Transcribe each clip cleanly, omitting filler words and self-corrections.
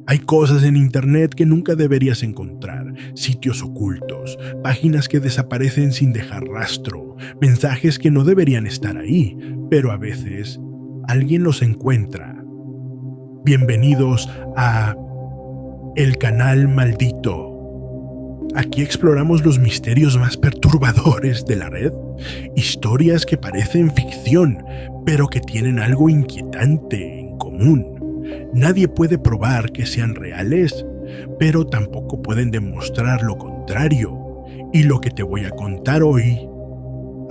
Hay cosas en Internet que nunca deberías encontrar, sitios ocultos, páginas que desaparecen sin dejar rastro, mensajes que no deberían estar ahí, pero a veces alguien los encuentra. Bienvenidos a El Canal Maldito. Aquí exploramos los misterios más perturbadores de la red, historias que parecen ficción, pero que tienen algo inquietante en común. Nadie puede probar que sean reales, pero tampoco pueden demostrar lo contrario. Y lo que te voy a contar hoy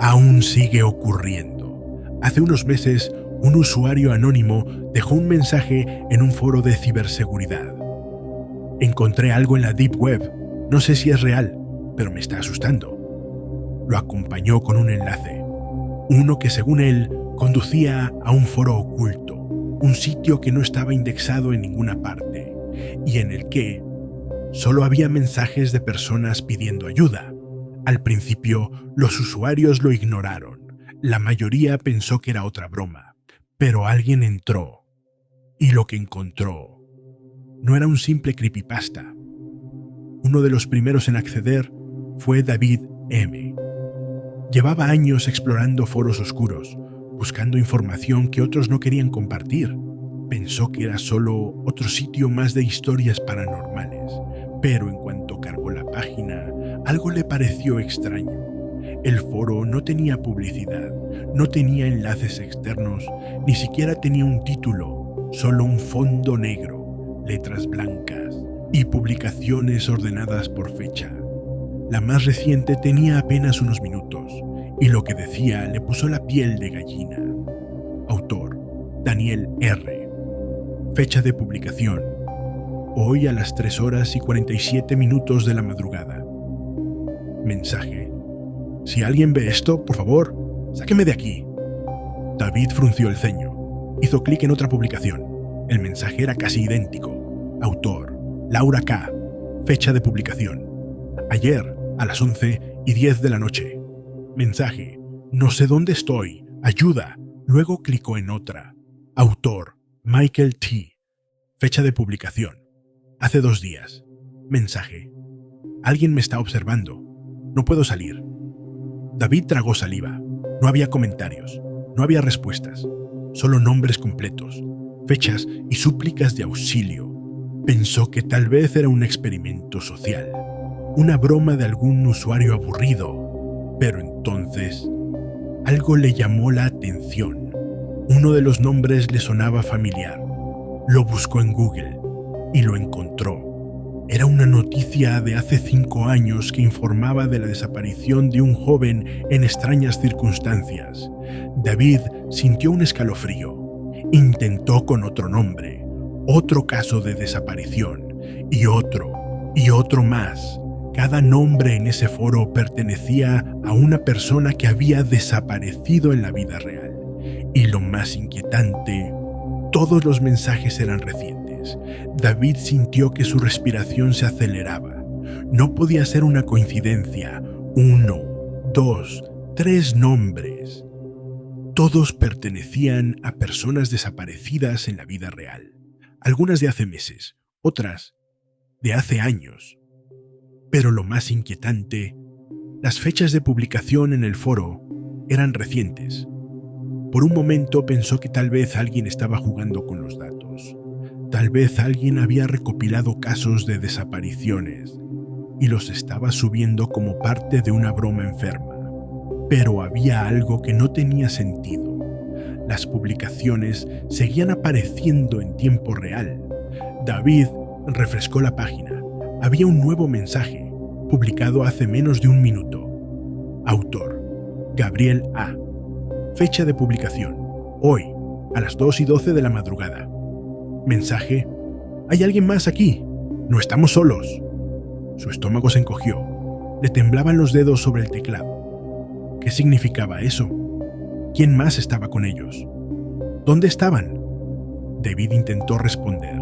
aún sigue ocurriendo. Hace unos meses, un usuario anónimo dejó un mensaje en un foro de ciberseguridad. Encontré algo en la Deep Web. No sé si es real, pero me está asustando. Lo acompañó con un enlace. Uno que, según él, conducía a un foro oculto. Un sitio que no estaba indexado en ninguna parte y en el que solo había mensajes de personas pidiendo ayuda. Al principio, los usuarios lo ignoraron. La mayoría pensó que era otra broma, pero alguien entró y lo que encontró no era un simple creepypasta. Uno de los primeros en acceder fue David M. Llevaba años explorando foros oscuros, buscando información que otros no querían compartir. Pensó que era solo otro sitio más de historias paranormales, pero en cuanto cargó la página, algo le pareció extraño. El foro no tenía publicidad, no tenía enlaces externos, ni siquiera tenía un título, solo un fondo negro, letras blancas y publicaciones ordenadas por fecha. La más reciente tenía apenas unos minutos, y lo que decía le puso la piel de gallina. Autor: Daniel R. Fecha de publicación: hoy a las 3:47 de la madrugada. Mensaje: si alguien ve esto, por favor, sáqueme de aquí. David frunció el ceño. Hizo clic en otra publicación. El mensaje era casi idéntico. Autor: Laura K. Fecha de publicación: ayer a las 11:10 de la noche. Mensaje: no sé dónde estoy, ayuda. Luego clicó en otra. Autor: Michael T. Fecha de publicación: hace 2 días. Mensaje: alguien me está observando. No puedo salir. David tragó saliva. No había comentarios, no había respuestas, solo nombres completos, fechas y súplicas de auxilio. Pensó que tal vez era un experimento social, una broma de algún usuario aburrido. Pero entonces, algo le llamó la atención. Uno de los nombres le sonaba familiar. Lo buscó en Google y lo encontró. Era una noticia de hace 5 años que informaba de la desaparición de un joven en extrañas circunstancias. David sintió un escalofrío. Intentó con otro nombre, otro caso de desaparición, y otro más. Cada nombre en ese foro pertenecía a una persona que había desaparecido en la vida real. Y lo más inquietante, todos los mensajes eran recientes. David sintió que su respiración se aceleraba. No podía ser una coincidencia. 1, 2, 3 nombres. Todos pertenecían a personas desaparecidas en la vida real. Algunas de hace meses, otras de hace años. Pero lo más inquietante, las fechas de publicación en el foro eran recientes. Por un momento pensó que tal vez alguien estaba jugando con los datos. Tal vez alguien había recopilado casos de desapariciones y los estaba subiendo como parte de una broma enferma. Pero había algo que no tenía sentido. Las publicaciones seguían apareciendo en tiempo real. David refrescó la página. Había un nuevo mensaje, publicado hace menos de 1 minuto. Autor: Gabriel A. Fecha de publicación: hoy, a las 2:12 de la madrugada. Mensaje: hay alguien más aquí. No estamos solos. Su estómago se encogió. Le temblaban los dedos sobre el teclado. ¿Qué significaba eso? ¿Quién más estaba con ellos? ¿Dónde estaban? David intentó responder.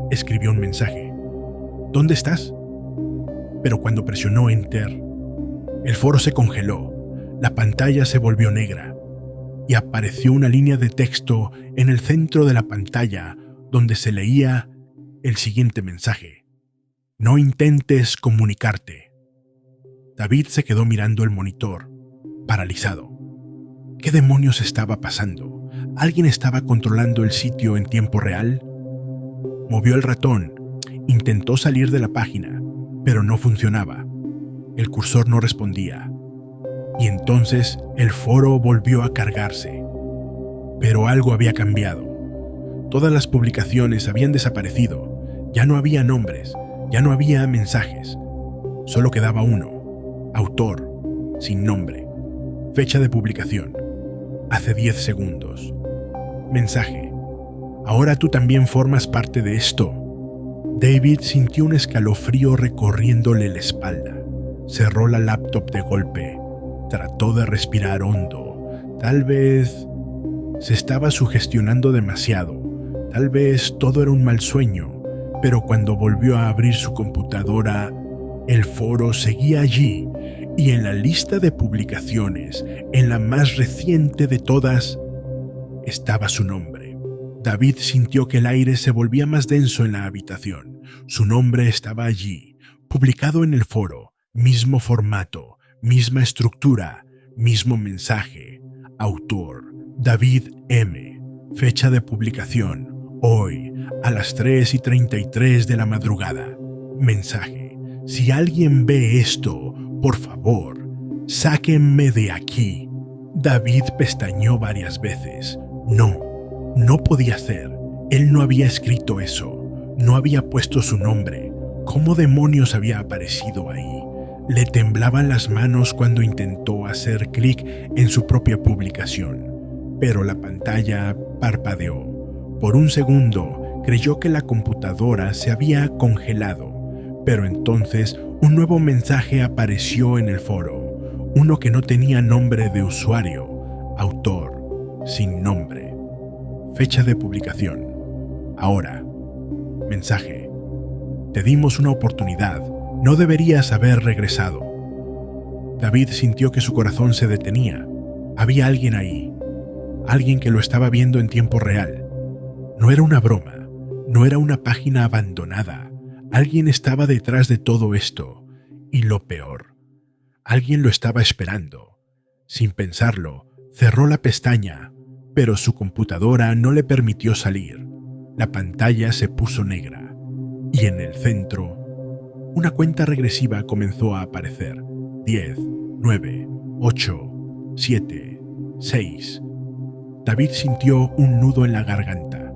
Escribió un mensaje: ¿dónde estás? Pero cuando presionó Enter, el foro se congeló, la pantalla se volvió negra y apareció una línea de texto en el centro de la pantalla donde se leía: el siguiente mensaje: no intentes comunicarte. David se quedó mirando el monitor, paralizado. ¿Qué demonios estaba pasando? ¿Alguien estaba controlando el sitio en tiempo real? Movió el ratón, intentó salir de la página, pero no funcionaba. El cursor no respondía. Y entonces el foro volvió a cargarse. Pero algo había cambiado. Todas las publicaciones habían desaparecido. Ya no había nombres, ya no había mensajes. Solo quedaba uno: autor, sin nombre. Fecha de publicación: hace 10 segundos. Mensaje: ahora tú también formas parte de esto. David sintió un escalofrío recorriéndole la espalda. Cerró la laptop de golpe. Trató de respirar hondo. Tal vez se estaba sugestionando demasiado. Tal vez todo era un mal sueño. Pero cuando volvió a abrir su computadora, el foro seguía allí, y en la lista de publicaciones, en la más reciente de todas, estaba su nombre. David sintió que el aire se volvía más denso en la habitación. Su nombre estaba allí, publicado en el foro, mismo formato, misma estructura, mismo mensaje. Autor: David M. Fecha de publicación: hoy, a las 3:33 de la madrugada. Mensaje: si alguien ve esto, por favor, sáquenme de aquí. David pestañeó varias veces. No podía ser. Él no había escrito eso. No había puesto su nombre. ¿Cómo demonios había aparecido ahí? Le temblaban las manos cuando intentó hacer clic en su propia publicación. Pero la pantalla parpadeó. Por un segundo creyó que la computadora se había congelado. Pero entonces un nuevo mensaje apareció en el foro. Uno que no tenía nombre de usuario. Autor: sin nombre. Fecha de publicación: ahora. Mensaje: te dimos una oportunidad. No deberías haber regresado. David sintió que su corazón se detenía. Había alguien ahí. Alguien que lo estaba viendo en tiempo real. No era una broma. No era una página abandonada. Alguien estaba detrás de todo esto. Y lo peor: alguien lo estaba esperando. Sin pensarlo, cerró la pestaña, pero su computadora no le permitió salir. La pantalla se puso negra. Y en el centro, una cuenta regresiva comenzó a aparecer. 10, 9, 8, 7, 6. David sintió un nudo en la garganta.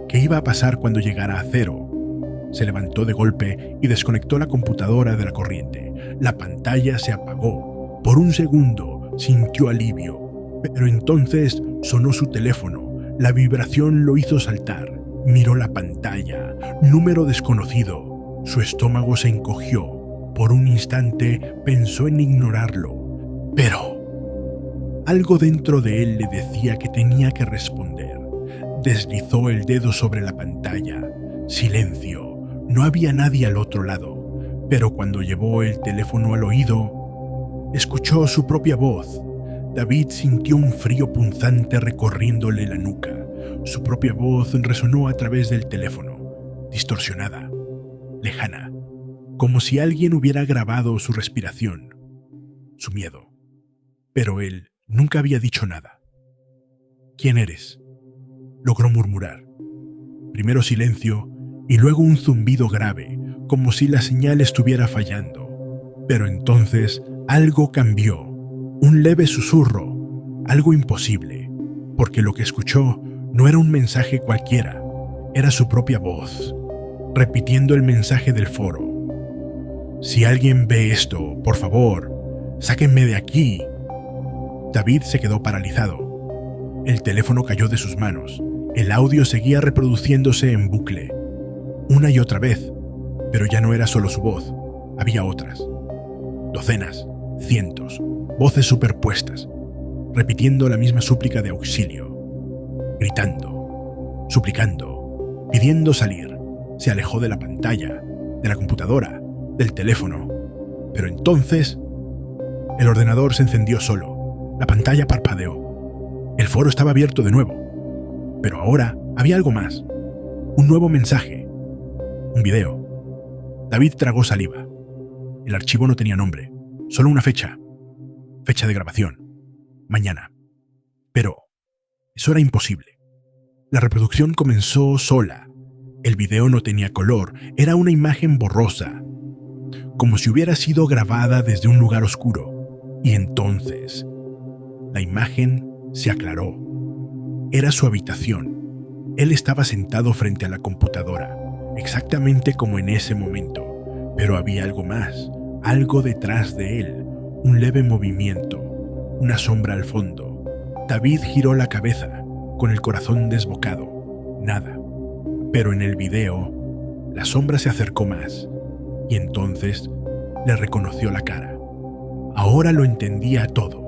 ¿Qué iba a pasar cuando llegara a 0? Se levantó de golpe y desconectó la computadora de la corriente. La pantalla se apagó. Por un segundo sintió alivio, pero entonces sonó su teléfono. La vibración lo hizo saltar. Miró la pantalla. Número desconocido. Su estómago se encogió. Por un instante pensó en ignorarlo, pero algo dentro de él le decía que tenía que responder. Deslizó el dedo sobre la pantalla. Silencio. No había nadie al otro lado, pero cuando llevó el teléfono al oído, escuchó su propia voz. David sintió un frío punzante recorriéndole la nuca. Su propia voz resonó a través del teléfono, distorsionada, lejana, como si alguien hubiera grabado su respiración, su miedo. Pero él nunca había dicho nada. ¿Quién eres?, logró murmurar. Primero silencio y luego un zumbido grave, como si la señal estuviera fallando. Pero entonces algo cambió, un leve susurro, algo imposible, porque lo que escuchó no era un mensaje cualquiera, era su propia voz, repitiendo el mensaje del foro. Si alguien ve esto, por favor, sáquenme de aquí. David se quedó paralizado. El teléfono cayó de sus manos. El audio seguía reproduciéndose en bucle, una y otra vez, pero ya no era solo su voz, había otras. Docenas, cientos, voces superpuestas, repitiendo la misma súplica de auxilio, gritando, suplicando, pidiendo salir. Se alejó de la pantalla, de la computadora, del teléfono. Pero entonces, el ordenador se encendió solo, la pantalla parpadeó. El foro estaba abierto de nuevo. Pero ahora había algo más, un nuevo mensaje. Un video. David tragó saliva. El archivo no tenía nombre, solo una fecha. Fecha de grabación. Mañana. Pero eso era imposible. La reproducción comenzó sola. El video no tenía color, era una imagen borrosa, como si hubiera sido grabada desde un lugar oscuro. Y entonces, la imagen se aclaró. Era su habitación. Él estaba sentado frente a la computadora, exactamente como en ese momento, pero había algo más, algo detrás de él, un leve movimiento, una sombra al fondo. David giró la cabeza, con el corazón desbocado. Nada. Pero en el video, la sombra se acercó más, y entonces le reconoció la cara. Ahora lo entendía todo.